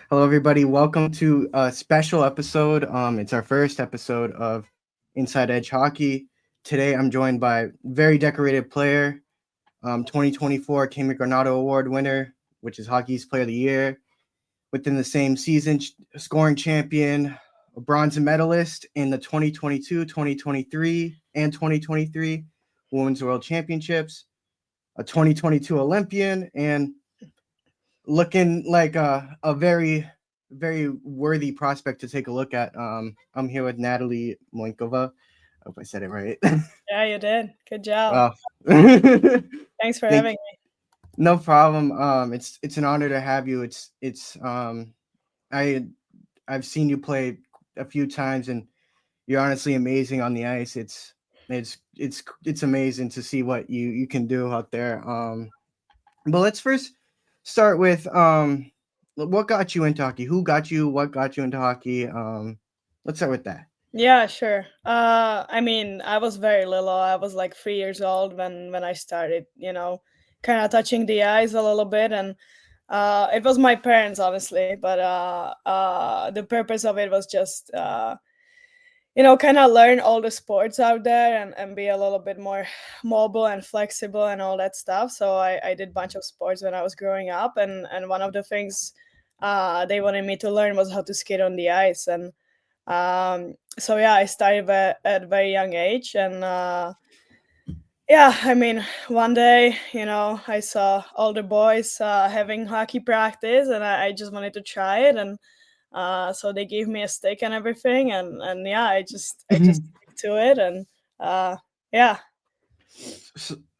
Hello, everybody. Welcome to a special episode. It's our first episode of Inside Edge Hockey. Today, I'm joined by very decorated player, 2024 King McGranado Award winner, which is Hockey's Player of the Year. Within the same season, scoring champion, a bronze medalist in the 2022, 2023, and 2023 Women's World Championships, a 2022 Olympian, and looking like a very worthy prospect to take a look at. I'm here with Natálie Mlýnková. I hope I said it right. Yeah, you did. Good job. uh, Thanks for thank having me. no problem. It's an honor to have you. It's I I've seen you play a few times, and you're honestly amazing on the ice. It's amazing to see what you can do out there. But let's first start with what got you into hockey? Who got you? What got you into hockey? Let's start with that. Yeah, sure. I was very little. I was like 3 years old when I started, kind of touching the ice a little bit, and it was my parents, honestly. But the purpose of it was just, kind of learn all the sports out there and be a little bit more mobile and flexible and all that stuff. So I did a bunch of sports when I was growing up, and one of the things they wanted me to learn was how to skate on the ice. And so yeah, I started at a very young age, and yeah, one day, I saw all the boys having hockey practice, and I just wanted to try it, and so they gave me a stick and everything, and yeah, I just stick to it, and uh, yeah.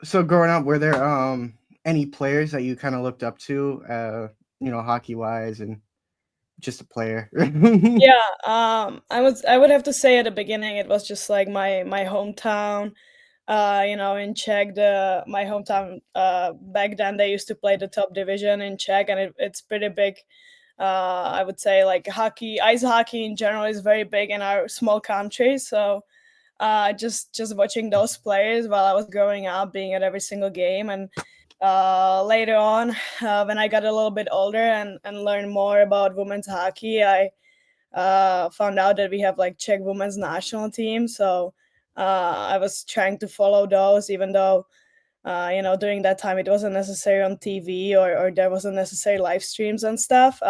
So growing up, were there any players that you kind of looked up to, hockey wise, and just a player? Yeah, I would have to say at the beginning it was just like my hometown. In Czech, the my hometown back then they used to play the top division in Czech, and it's pretty big. I would say like hockey, ice hockey in general is very big in our small country. So just watching those players while I was growing up, being at every single game, and later on, when I got a little bit older and learned more about women's hockey, I found out that we have like Czech women's national team. So I was trying to follow those, even though during that time it wasn't necessary on TV, or there wasn't necessary live streams and stuff.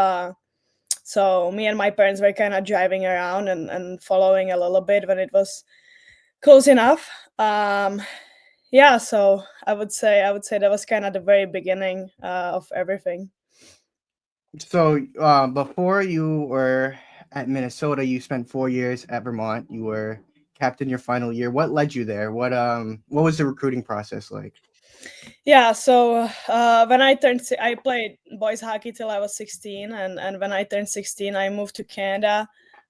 So me and my parents were kind of driving around and following a little bit when it was close enough. Yeah, so I would say that was kind of the very beginning of everything. So before you were at Minnesota, you spent 4 years at Vermont. You were captain your final year. What led you there? What was the recruiting process like? Yeah, so when I played boys hockey till I was 16, and when I turned 16, I moved to Canada,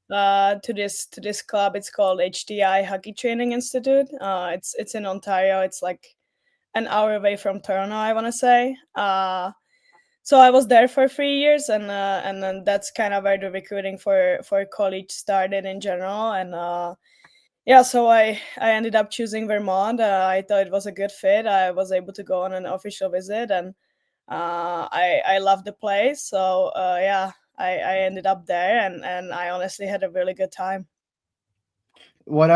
to this club. It's called HDI Hockey Training Institute. It's in Ontario. It's like an hour away from Toronto, I want to say. So I was there for 3 years, and then that's kind of where the recruiting for college started in general. And yeah, so I ended up choosing Vermont. I thought it was a good fit. I was able to go on an official visit, and I loved the place. So yeah, I ended up there, and I honestly had a really good time. What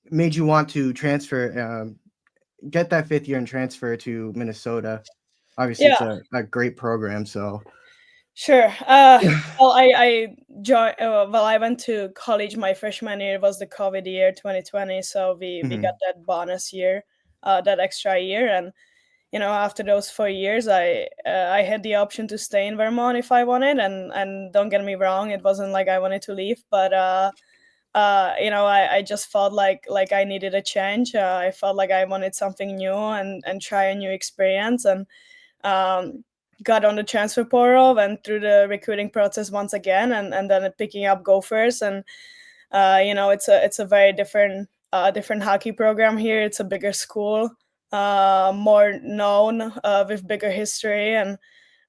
made you want to transfer, get that fifth year and transfer to Minnesota? Obviously, Yeah, it's a great program. So, sure. Well, I went to college my freshman year. It was the COVID year, 2020. So we got mhm. that bonus year, that extra year, and after those 4 years, I had the option to stay in Vermont if I wanted, and don't get me wrong, it wasn't like I wanted to leave, but I just felt like I needed a change. I felt like I wanted something new and try a new experience, and um, got on the transfer portal, went through the recruiting process once again, and then picking up Gophers. And it's a very different hockey program here. It's a bigger school, more known, with bigger history, and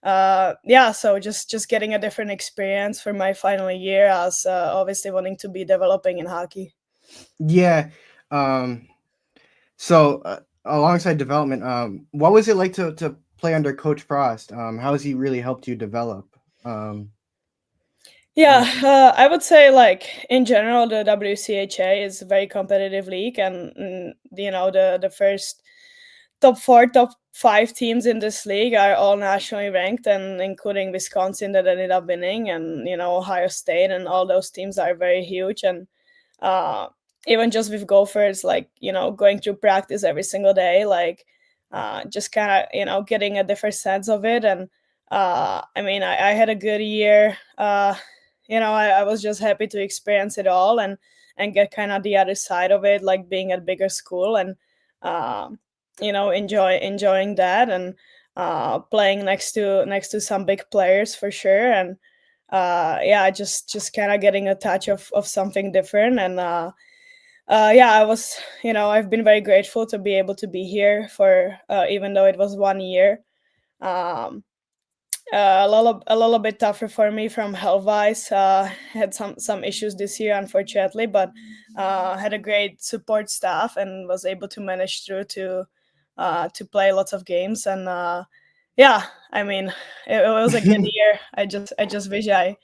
yeah, so just getting a different experience for my final year, as obviously wanting to be developing in hockey. Yeah. Um, so alongside development, what was it like to play under Coach Frost? How has he really helped you develop? Um, Yeah, yeah. I would say like in general, the WCHA is a very competitive league, and the first top four, top five teams in this league are all nationally ranked, and including Wisconsin that ended up winning, and Ohio State, and all those teams are very huge. And uh, even just with golfers, like going through practice every single day, like just kind of getting a different sense of it. And I mean, I had a good year. I was just happy to experience it all and get kind of the other side of it, like being at bigger school and um, enjoying that and playing next to some big players for sure. And yeah, just kind of getting a touch of something different. And yeah, I've been very grateful to be able to be here for even though it was 1 year. um, a little bit tougher for me from health wise. Had some issues this year, unfortunately, but had a great support staff and was able to manage through to play lots of games. And yeah, I mean, it was a good year. I just wish I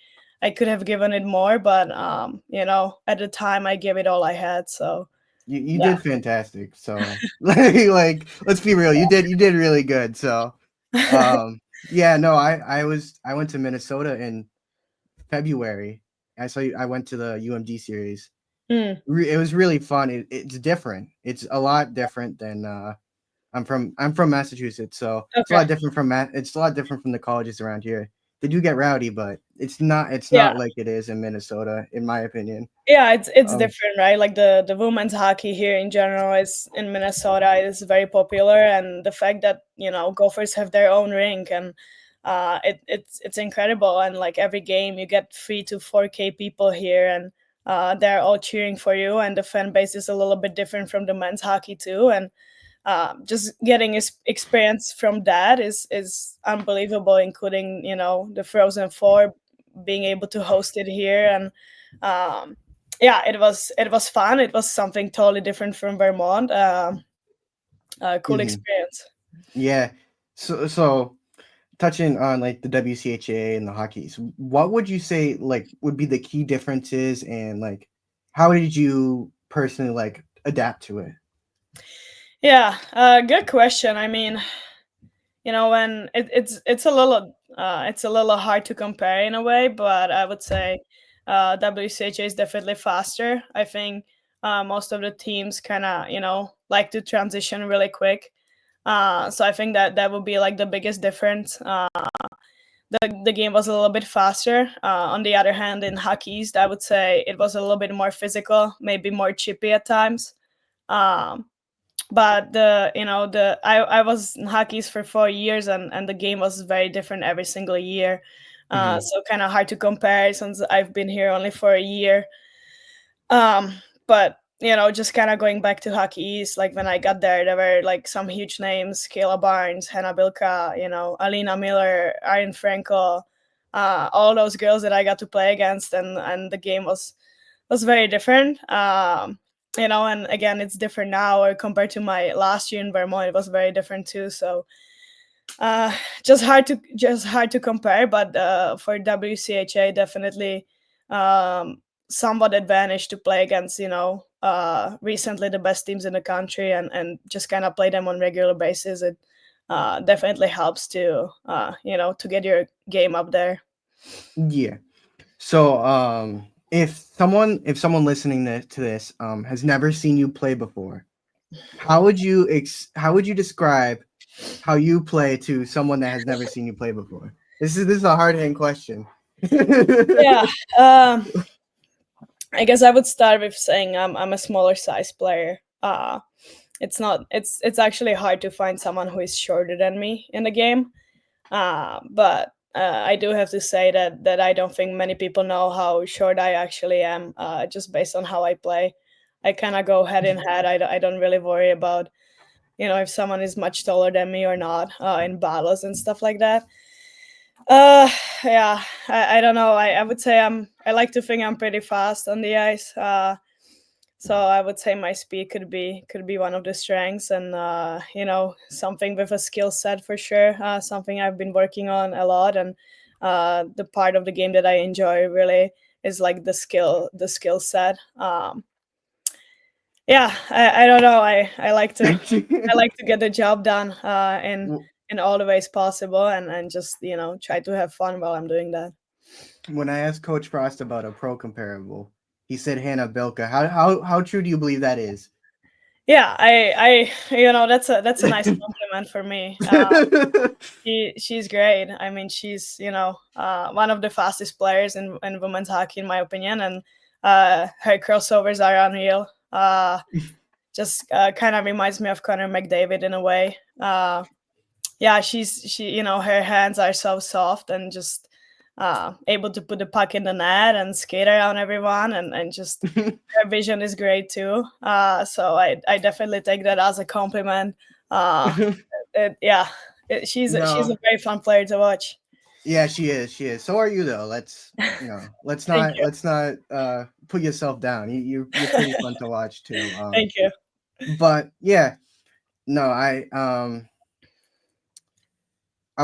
could have given it more, but at the time I gave it all I had. So You yeah. did fantastic. So like let's be real, you did really good. So yeah, no, I went to Minnesota in February. I went to the UMD series. Mm, It was really fun. It's different. It's a lot different than I'm from Massachusetts, so it's a okay. lot different from it's a lot different from the colleges around here. They do get rowdy, but it's Yeah. not like it is in Minnesota, in my opinion. Yeah, it's Um, different, right? Like the women's hockey here in general is in Minnesota is very popular, and the fact that golfers have their own rink and it's incredible. And like every game, you get 3 to 4K people here, and they're all cheering for you. And the fan base is a little bit different from the men's hockey too. And just getting experience from that is unbelievable, including the Frozen Four, being able to host it here. And yeah, it was fun. It was something totally different from Vermont. Cool mhm. experience. Yeah. So touching on like the WCHA and the hockeys, what would you say like would be the key differences and like how did you personally like adapt to it? Yeah, good question. I mean, when it's a little hard to compare in a way, but I would say WCHA is definitely faster. I think most of the teams kind of like to transition really quick. So I think that would be like the biggest difference. The game was a little bit faster. On the other hand, in Hockey East, I would say it was a little bit more physical, maybe more chippy at times. Um, but I was in Hockey's for 4 years, and the game was very different every single year. Mhm. So kind of hard to compare since I've been here only for a year. But just kind of going back to Hockey East, like when I got there were like some huge names: Kayla Barnes, Hannah Bilka, Alina Miller, Erin Frankel, all those girls that I got to play against, and the game was very different. And again, it's different now, or compared to my last year in Vermont, it was very different too. So uh, just hard to compare. But for WCHA, definitely somewhat advantage to play against recently the best teams in the country, and just kind of play them on regular basis. It definitely helps to get your game up there. Yeah. So, if someone listening to this has never seen you play before, how would you describe how you play to someone that has never seen you play before? This is a hard hitting question. Yeah. I guess I would start with saying I'm a smaller size player. It's actually hard to find someone who is shorter than me in the game. But I do have to say that I don't think many people know how short I actually am. Just based on how I play, I kind of go head in head. I don't really worry about if someone is much taller than me or not in battles and stuff like that. Uh, yeah, I don't know. I would say I like to think I'm pretty fast on the ice. So I would say my speed could be one of the strengths, and something with a skill set for sure. Something I've been working on a lot, and the part of the game that I enjoy really is like the skill set. Yeah, I don't know. I like to get the job done in all the ways possible, and just try to have fun while I'm doing that. When I asked Coach Frost about a pro comparable, he said Hannah Bilka. How true do you believe that is? Yeah, that's a nice compliment for me. She's great. I mean, she's one of the fastest players in women's hockey, in my opinion, and her crossovers are unreal. Just kind of reminds me of Connor McDavid in a way. Yeah, her hands are so soft and just able to put the puck in the net and skate around everyone, and just her vision is great too. So I definitely take that as a compliment. Uh, yeah, she's No, a very fun player to watch. yeah, she is. She is. So are you though. Let's Thank not you. put yourself down. You're pretty fun to watch too. Thank you. But yeah, no, I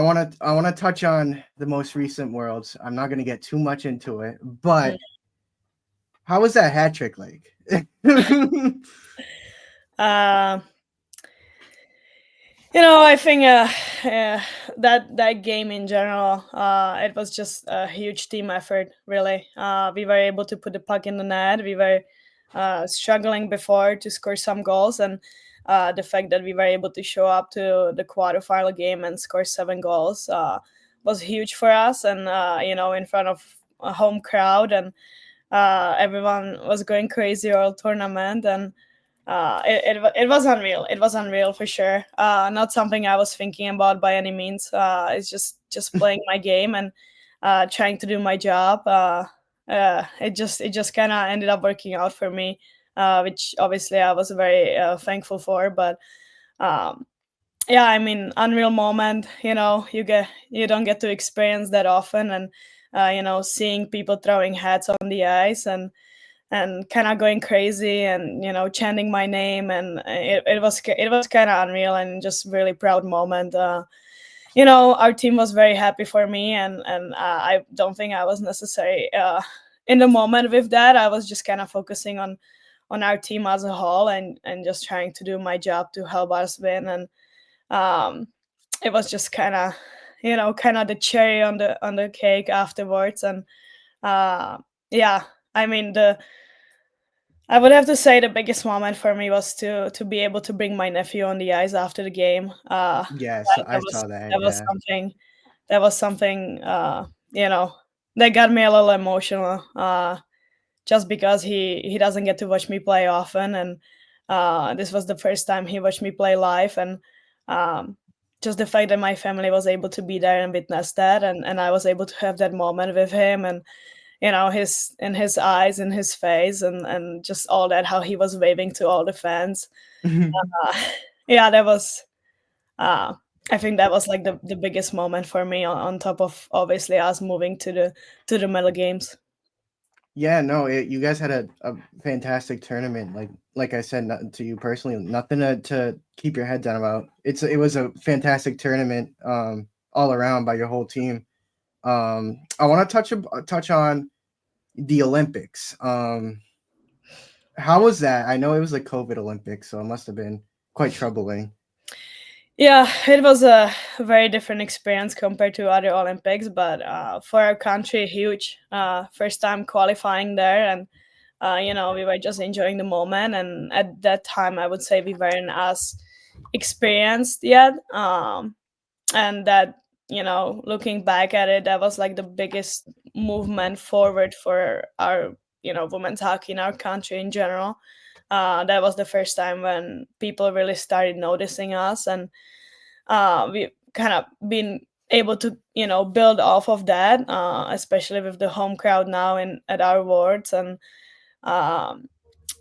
want to touch on the most recent Worlds. I'm not gonna get too much into it, Mm. but how was that hat trick like? Uh, I think that game in general, it was just a huge team effort. Really, we were able to put the puck in the net. We were struggling before to score some goals, and the fact that we were able to show up to the quarterfinal game and score 7 goals was huge for us. And in front of a home crowd, and everyone was going crazy all tournament, and it was unreal. It was unreal for sure. Not something I was thinking about by any means. It's just playing my game and trying to do my job. It just kind of ended up working out for me, which obviously I was very thankful for. But um, yeah, I mean, unreal moment. You don't get to experience that often, and seeing people throwing hats on the ice and kind of going crazy and chanting my name, and it was kind of unreal and just really proud moment. Our team was very happy for me, and I don't think I was necessary in the moment with that. I was just kind of focusing on our team as a whole, and just trying to do my job to help us win. And um it was just kind of the cherry on the cake afterwards. And uh yeah, I mean, the I would have to say the biggest moment for me was to be able to bring my nephew on the ice after the game. Yes, That I was saw that. that was Yeah. something that was something you know that got me a little emotional. Just because he doesn't get to watch me play often, and this was the first time he watched me play live, and um, just the fact that my family was able to be there and witness that, and I was able to have that moment with him, and his in his eyes and his face, and just all that, how he was waving to all the fans. uh, yeah, that was uh, I think that was like the biggest moment for me, on top of obviously us moving to the medal games. Yeah, no, you guys had a fantastic tournament. Like I said, to you personally, nothing to keep your head down about. It was a fantastic tournament, all around by your whole team. I want to touch on the Olympics. How was that? I know it was the COVID Olympics, so it must have been quite troubling. Yeah, it was a very different experience compared to other Olympics, but for our country, huge. First time qualifying there, and we were just enjoying the moment. And at that time, I would say we weren't as experienced yet. And that, looking back at it, that was like the biggest movement forward for our, women's hockey in our country in general. That was the first time when people really started noticing us, and we kind of been able to build off of that, especially with the home crowd now in at our wards. And um,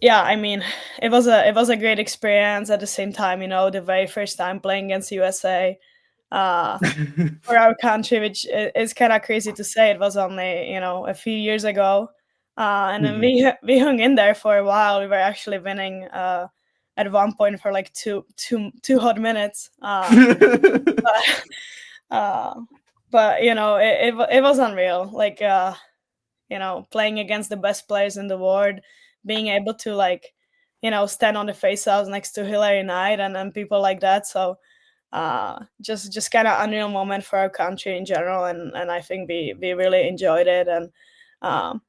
yeah, I mean, it was a great experience. At the same time, the very first time playing against USA, uh, for our country, which is kind of crazy to say. It was only a few years ago, and then Mhm. we hung in there for a while. We were actually winning at one point for like two hot minutes. But, uh, but it was unreal. Like playing against the best players in the world, being able to like stand on the face-offs next to Hillary Knight and people like that. So just kind of unreal moment for our country in general, and I think we really enjoyed it, and um,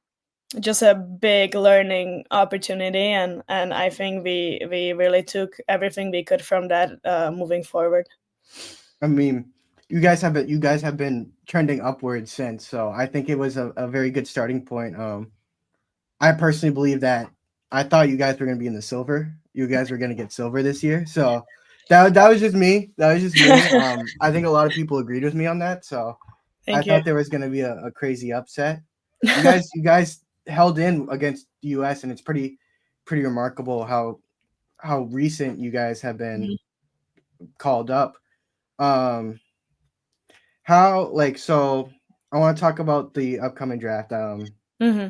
just a big learning opportunity, and I think we really took everything we could from that moving forward. I mean, you guys have been trending upwards since, so I think it was a very good starting point. I personally believe that I thought you guys were gonna be in the silver. You guys were gonna get silver this year, so that was just me. That was just me. I think a lot of people agreed with me on that, so I Thank you. thought there was gonna be a crazy upset. You guys held in against the U.S. and it's pretty remarkable how recent you guys have been called up. Um, how like so? I want to talk about the upcoming draft. Hmm.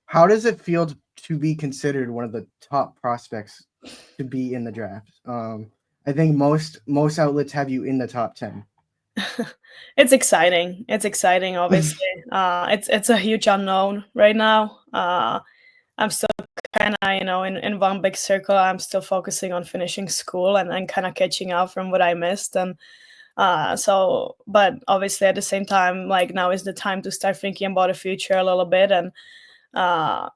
How does it feel to be considered one of the top prospects to be in the draft? I think most outlets have you in the top 10. It's exciting. It's exciting, obviously. It's a huge unknown right now. I'm still kind of, in one big circle. I'm still focusing on finishing school and kind of catching up from what I missed. And but obviously at the same time, like now is the time to start thinking about the future a little bit. And uh,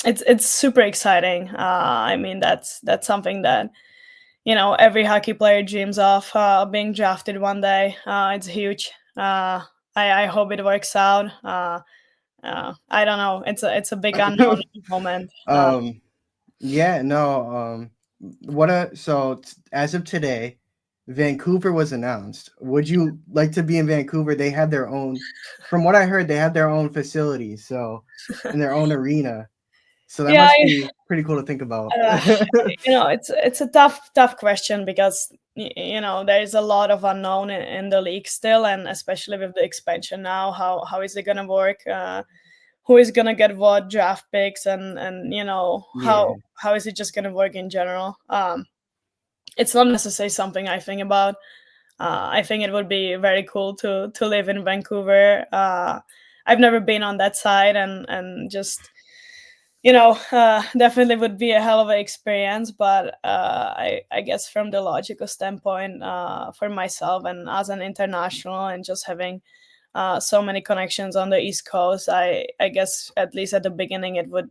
it's super exciting. I mean, that's something that every hockey player dreams of, being drafted one day. It's huge. I hope it works out. I don't know. It's a big unknown at the moment. um, yeah, no. As of today, Vancouver was announced. Would you like to be in Vancouver? They have their own, from what I heard, they have their own facilities, so in their own arena. So that Yeah, must be pretty cool to think about. uh, it's a tough question because there's a lot of unknown in the league still, and especially with the expansion now. How is it gonna work? Who is gonna get what draft picks, and Yeah. how is it just gonna work in general? It's not necessarily something I think about. I think it would be very cool to live in Vancouver. I've never been on that side, and just definitely would be a hell of an experience. But I guess from the logical standpoint, for myself and as an international, and just having so many connections on the East Coast, I guess at least at the beginning it would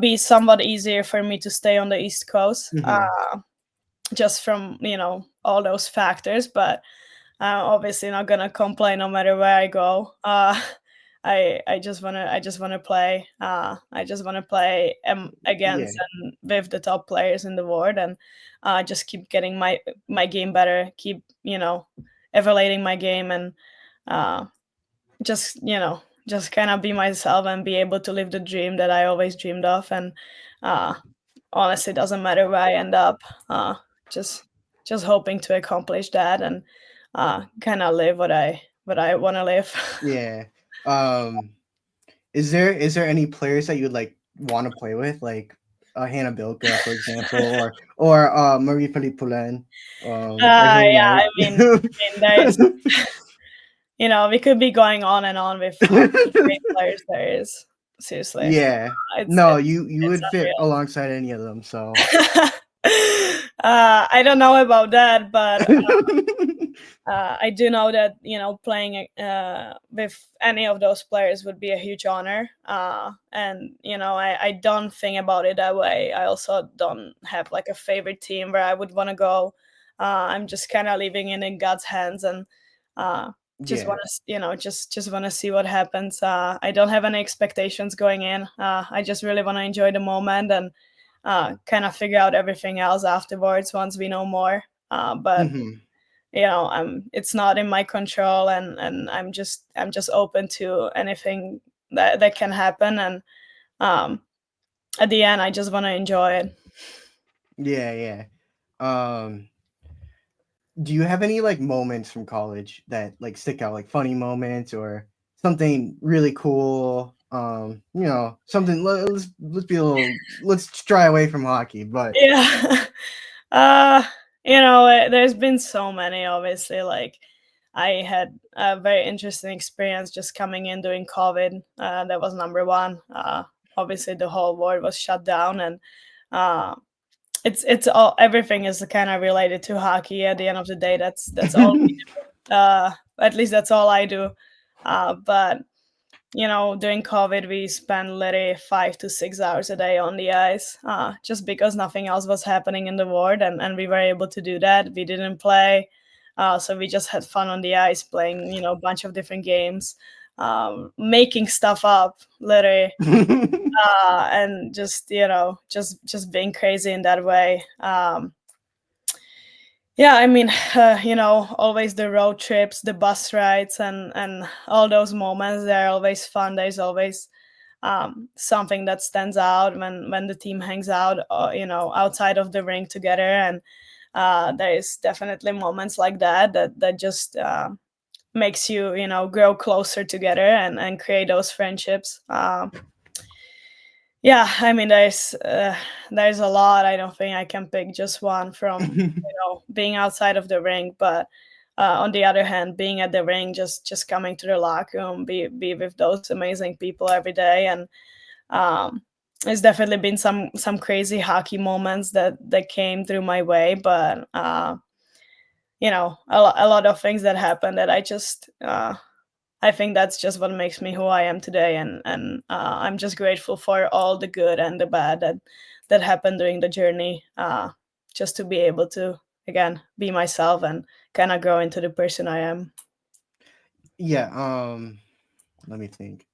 be somewhat easier for me to stay on the East Coast. Hmm. Just from all those factors, but obviously not gonna complain no matter where I go. I just wanna play. I just wanna play Yeah. against and with the top players in the world, and just keep getting my game better. Keep evaluating my game, and uh, just kind of be myself and be able to live the dream that I always dreamed of. And uh, honestly, doesn't matter where I end up. Uh, just just hoping to accomplish that, and kind of live what I want to live. Yeah. Um, is there any players that you'd like want to play with, like Hannah Bilka, for example, or Marie Philippe Poulin, or Haley Yeah, Knight? there's we could be going on and on with how many great players there is. Seriously, Yeah. it's No, it's you it's would fit alongside any of them. So. unreal. I don't know about that, but I do know that playing with any of those players would be a huge honor, and I don't think about it that way. I also don't have like a favorite team where I would want to go. I'm just kind of leaving it in God's hands, and uh, just Yeah. want to just want to see what happens. I don't have any expectations going in. I just really want to enjoy the moment, and kind of figure out everything else afterwards once we know more. But Hmm. it's not in my control, and I'm just open to anything that can happen. And um at the end, I just want to enjoy it. Yeah, yeah. Um, do you have any like moments from college that like stick out, like funny moments or something really cool? Something. Let's be a little. Let's try away from hockey, but Yeah. uh there's been so many, obviously, like I had a very interesting experience just coming in during COVID. That was number one. Obviously, the whole world was shut down, and uh, it's all everything is kind of related to hockey. At the end of the day, that's all. At least that's all I do. But during COVID, we spent literally 5 to 6 hours a day on the ice, just because nothing else was happening in the world, and we were able to do that. We didn't play, so we just had fun on the ice, playing a bunch of different games, making stuff up, literally, and just being crazy in that way. Yeah, I mean, always the road trips, the bus rides, and all those moments. They're always fun. There's always something that stands out when the team hangs out, outside of the rink together. And there's definitely moments like that just makes you, grow closer together and create those friendships. Yeah, I mean, there's a lot. I don't think I can pick just one from being outside of the ring, but on the other hand, being at the ring, just coming to the locker room, be with those amazing people every day, and there's definitely been some crazy hockey moments that came through my way, but a lot of things that happened that I think that's just what makes me who I am today, and I'm just grateful for all the good and the bad that happened during the journey, just to be able to again be myself and kind of grow into the person I am. Yeah, let me think.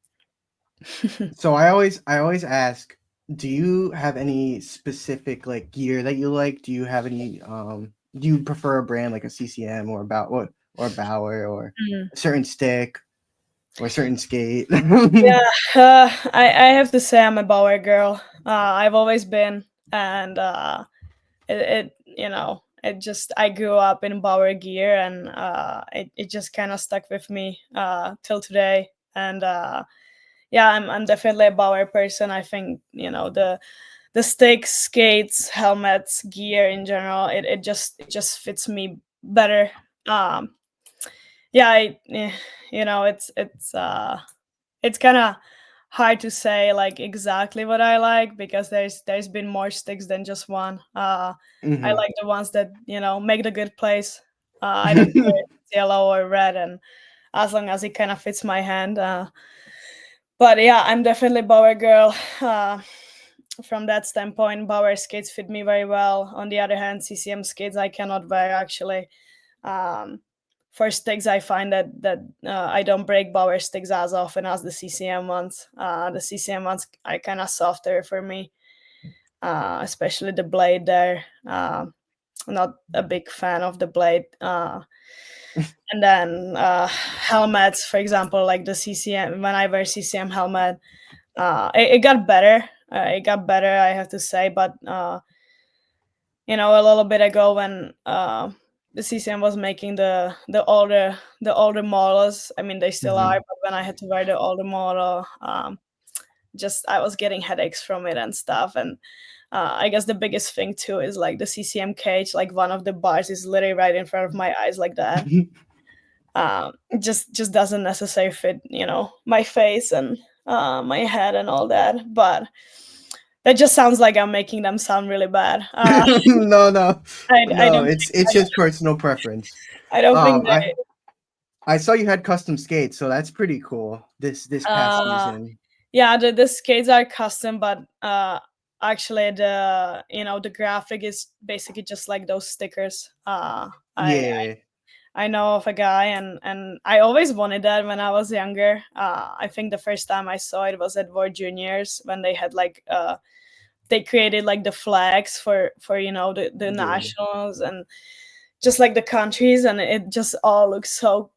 So I always ask, do you have any specific like gear that you like? Do you have any do you prefer a brand like a CCM or about what or a Bauer or Mm. a certain stick or a certain skate? Yeah, I have to say I'm a Bauer girl. I've always been, and it just I grew up in Bauer gear, and it just kind of stuck with me till today. And yeah, I'm definitely a Bauer person. I think the sticks, skates, helmets, gear in general, it just fits me better. Um, yeah, it's kind of hard to say like exactly what I like because there's been more sticks than just one. I Hmm. like the ones that make the good plays. I don't care if it's yellow or red, and as long as it kind of fits my hand. But yeah, I'm definitely Bauer girl. From that standpoint, Bauer skates fit me very well. On the other hand, CCM skates I cannot wear actually. Um, for sticks, I find that I don't break Bauer sticks as often as the CCM ones. The CCM ones are kind of softer for me, especially the blade there. I'm not a big fan of the blade. And then helmets, for example, like the CCM. When I wear CCM helmet, it got better. It got better, I have to say, but a little bit ago when the CCM was making the older models. I mean, they still are, Hmm. but when I had to wear the older model, just I was getting headaches from it and stuff. And I guess the biggest thing too is like the CCM cage. Like one of the bars is literally right in front of my eyes, like that. Just doesn't necessarily fit, my face and my head and all that. But that just sounds like I'm making them sound really bad. No, no, I no. don't It's think just personal preference. I don't think Um, I they. I saw you had custom skates, so that's pretty cool. This past Uh, season. yeah, the skates are custom, but actually the graphic is basically just like those stickers. Yeah. I know of a guy, and I always wanted that when I was younger. I think the first time I saw it was at World Juniors when they had like they created like the flags for the Yeah. nationals and just like the countries, and it just all looks so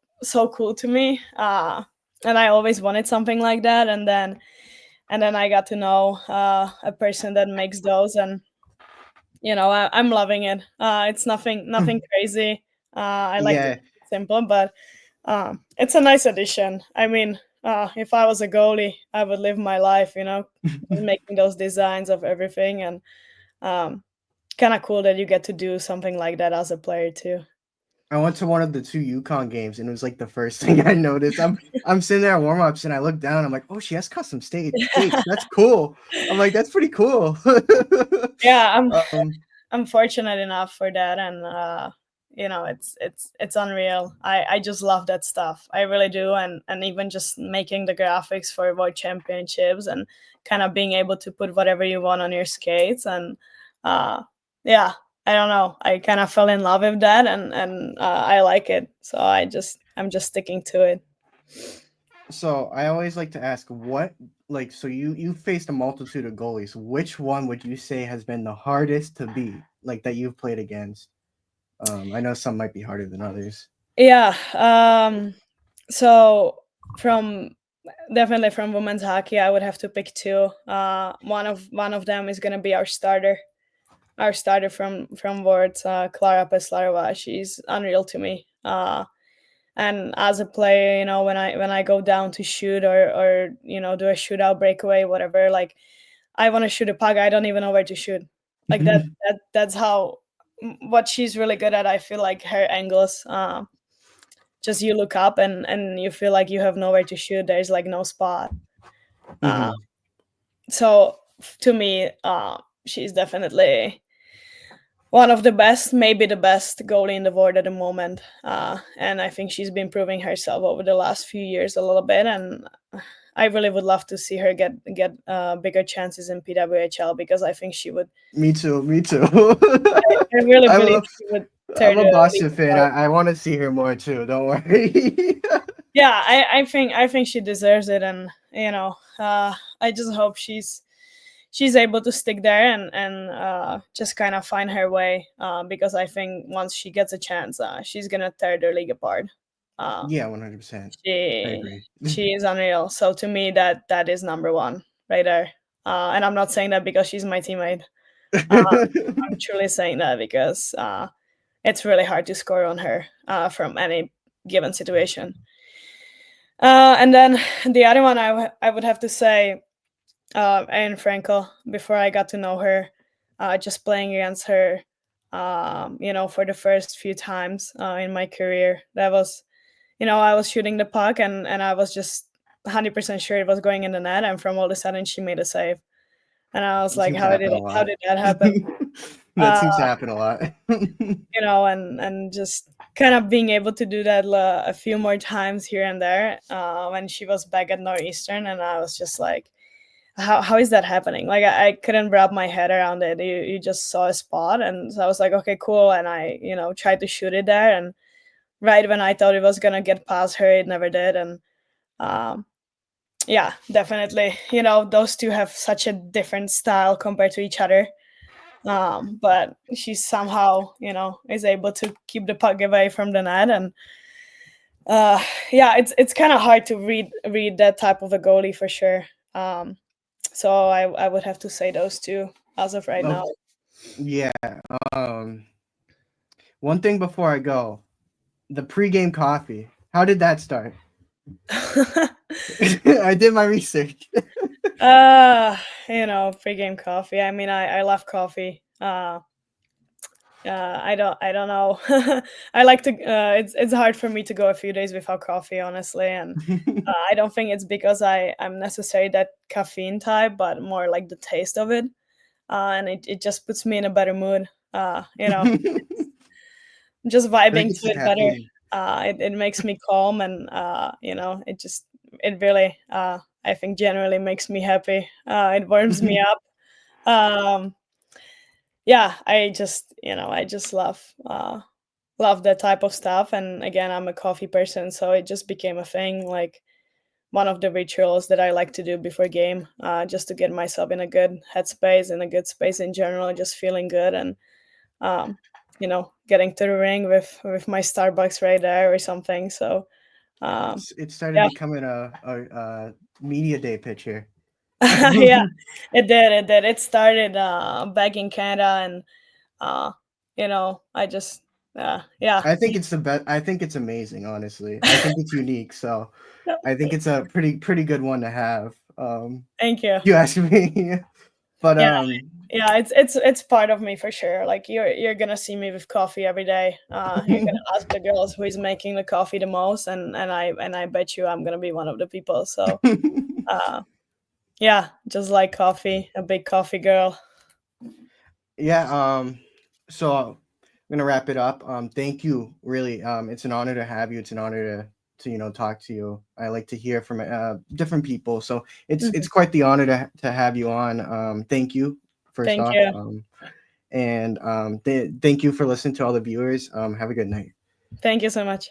cool to me. And I always wanted something like that, and then I got to know a person that makes those, and I'm loving it. It's nothing crazy. I like to Yeah. keep it simple, but it's a nice addition. I mean, if I was a goalie, I would live my life, just making those designs of everything, and um, kind of cool that you get to do something like that as a player too. I went to one of the 2 UConn games, and it was like the first thing I noticed. I'm sitting there at warm ups, and I look down. I'm like, oh, she has custom skates. That's cool. I'm like, that's pretty cool. Yeah, um, I'm fortunate enough for that, and you know, it's unreal. I just love that stuff. I really do, and even just making the graphics for World Championships and kind of being able to put whatever you want on your skates, and uh, yeah, I don't know. I kind of fell in love with that, and I like it. So I'm just sticking to it. so I always like to ask, what like so you faced a multitude of goalies. Which one would you say has been the hardest to beat, like that you've played against? I know some might be harder than others. Yeah. So from definitely from women's hockey, I would have to pick two. One of them is gonna be our starter from Words, Clara Peslarova. She's unreal to me. And as a player, you know, when I go down to shoot or you know, do a shootout breakaway, whatever, like I want to shoot a puck, I don't even know where to shoot. Like that's how what she's really good at. I feel like her angles. Just you look up and you feel like you have nowhere to shoot. There's like no spot. Uh, Hmm. so to me, she's definitely one of the best, maybe the best goalie in the world at the moment. And I think she's been proving herself over the last few years a little bit. And I really would love to see her get bigger chances in PWHL because I think she would. Me too. Me too. I really I'm believe a she would tear I'm a the league Boston fan. apart. I want to see her more too. Don't worry. Yeah, I think she deserves it, and you know, I just hope she's able to stick there and just kind of find her way because I think once she gets a chance, she's gonna tear the league apart. Uh, Yeah, 100%. I she agree. she is unreal. So to me, that is number one right there. And I'm not saying that because she's my teammate. Uh, I'm truly saying that because it's really hard to score on her from any given situation. And then the other one, I would have to say Anne Frankel. Before I got to know her, just playing against her, you know, for the first few times in my career, that was, you know, I was shooting the puck and I was just 100% sure it was going in the net, and from all of a sudden she made a save, and I was It like, seems to happen a how lot. did that happen? That Uh, seems to happen a lot. you know, and just kind of being able to do that a few more times here and there when she was back at Northeastern, and I was just like, how is that happening? Like I couldn't wrap my head around it. You just saw a spot, and so I was like, okay, cool, and I, you know, tried to shoot it there, and right when I thought it was gonna get past her, it never did, and um, yeah, definitely, you know, those two have such a different style compared to each other. But she somehow, you know, is able to keep the puck away from the net, and uh, yeah, it's kind of hard to read that type of a goalie for sure. Um, so I would have to say those two as of right now. Oh, yeah. Um, One thing before I go, the pregame coffee. How did that start? I did my research. uh, you know, pre-game coffee. I mean, I love coffee. I don't know. I like to. It's hard for me to go a few days without coffee, honestly, and I don't think it's because I'm necessarily that caffeine type, but more like the taste of it, and it just puts me in a better mood. You know, just I think vibing it's to the it better. caffeine. It makes me calm, and you know, it really I think generally makes me happy. It warms me up. Um, yeah, I just, you know, I just love that type of stuff. And again, I'm a coffee person, so it just became a thing, like one of the rituals that I like to do before game, just to get myself in a good headspace, in a good space in general, just feeling good, and um, you know, getting to the ring with my Starbucks right there or something. So um, It started yeah, becoming a media day picture. yeah, it did, it did. It started back in Canada, and uh, you know, I just yeah. I think it's the best. I think it's amazing, honestly. I think it's unique, so I think it's a pretty good one to have. Thank you. You ask me. But Yeah, yeah, it's part of me for sure. Like you're gonna see me with coffee every day. You're gonna ask the girls who is making the coffee the most, and I bet you I'm gonna be one of the people. So yeah, just like coffee, a big coffee girl. Yeah, so I'm gonna wrap it up. Thank you, really. It's an honor to have you. It's an honor to talk to you. I like to hear from different people, so it's Mhm. quite the honor to have you on. Thank you, first Thank off, you. and thank you for listening to all the viewers. Have a good night. Thank you so much.